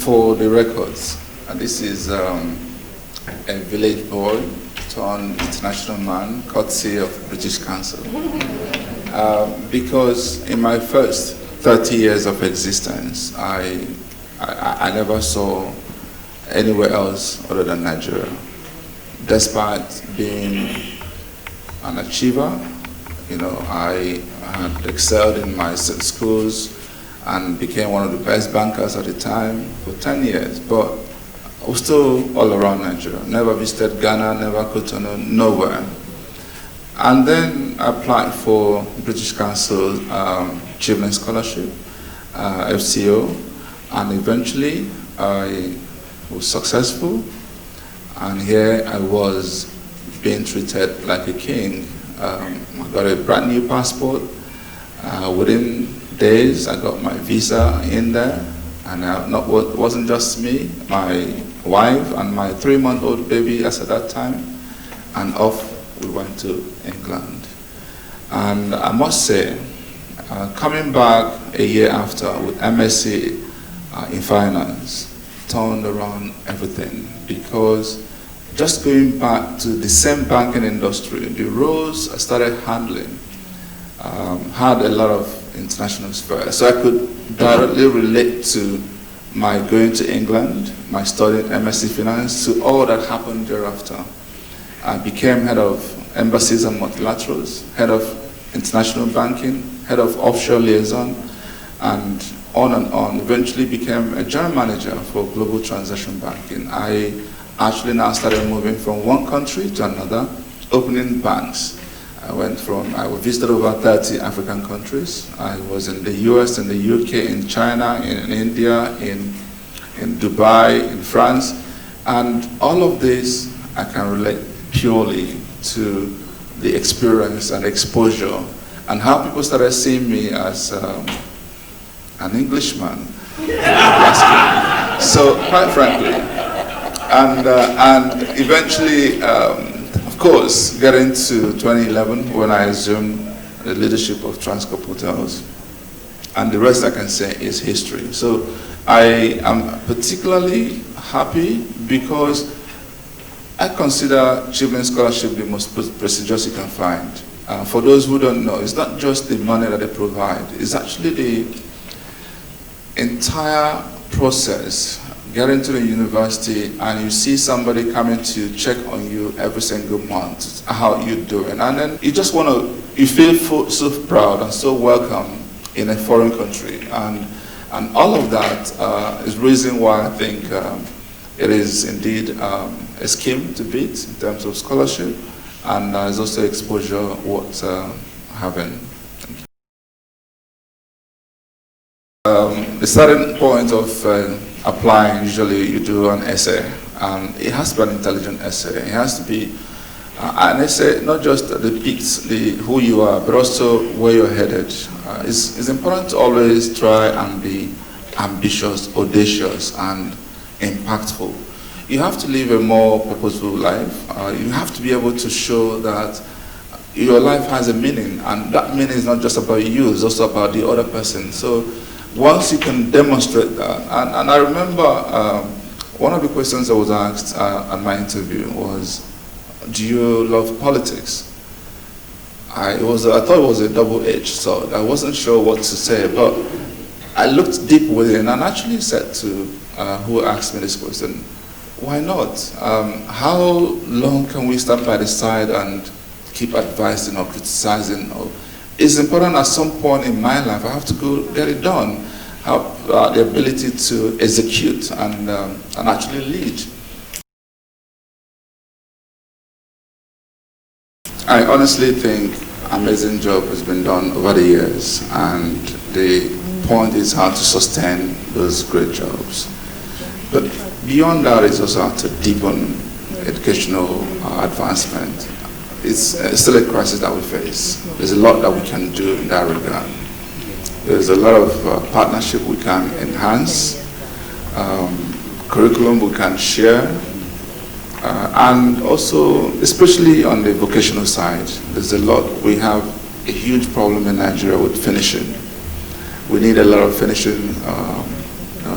for the records, this is a village boy turned international man, courtesy of British Council. Because in my first 30 years of existence, I never saw anywhere else other than Nigeria. Despite being an achiever, I had excelled in my schools and became one of the best bankers at the time for 10 years, but I was still all around Nigeria. Never visited Ghana, never Cotonou, nowhere. And then I applied for British Council Achievement Scholarship, FCO, and eventually I was successful. And here I was being treated like a king. I got a brand new passport. Within days, I got my visa in there. And it wasn't just me, my wife and my 3-month-old baby as at that time. And off we went to England. And I must say, coming back a year after with MSc in finance, turned around everything, because just going back to the same banking industry, the roles I started handling had a lot of international sphere. So I could directly relate to my going to England, my studying MSc Finance, to all that happened thereafter. I became head of embassies and multilaterals, head of international banking, head of offshore liaison, and on. Eventually became a general manager for global transaction banking. I actually now started moving from one country to another, opening banks. I visited over 30 African countries. I was in the US, in the UK, in China, in India, in Dubai, in France. And all of this I can relate purely to the experience and exposure and how people started seeing me as an Englishman. So quite frankly, and eventually, of course, getting to 2011 when I assumed the leadership of Transcorp Hotels, and the rest I can say is history. So I am particularly happy because I consider Achievement Scholarship the most prestigious you can find. For those who don't know, it's not just the money that they provide, it's actually the entire process. Getting to the university and you see somebody coming to check on you every single month, how you doing, and then you just you feel so proud and so welcome in a foreign country, and all of that is reason why I think it is indeed a scheme to beat in terms of scholarship, and there's also exposure worth having. The starting point of applying, usually you do an essay. It has to be an intelligent essay. It has to be an essay, not just that depicts who you are, but also where you're headed. It's important to always try and be ambitious, audacious, and impactful. You have to live a more purposeful life. You have to be able to show that your life has a meaning, and that meaning is not just about you, it's also about the other person. So once you can demonstrate that, and I remember one of the questions I was asked at my interview was, do you love politics? I thought it was a double-edged sword. I wasn't sure what to say, but I looked deep within and actually said to who asked me this question, why not? How long can we stand by the side and keep advising or criticizing? It's important at some point in my life, I have to go get it done. Have the ability to execute and actually lead. I honestly think an amazing job has been done over the years, and the point is how to sustain those great jobs. But beyond that, it's also how to deepen educational advancement. It's still a crisis that we face. There's a lot that we can do in that regard. There's a lot of partnership we can enhance, curriculum we can share, and also, especially on the vocational side, there's a lot. We have a huge problem in Nigeria with finishing. We need a lot of finishing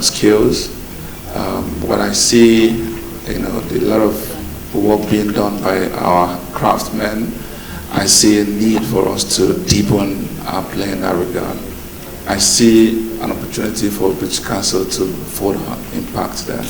skills, When I see, a lot of work being done by our craftsmen, I see a need for us to deepen our play in that regard. I see an opportunity for British Council to further impact there.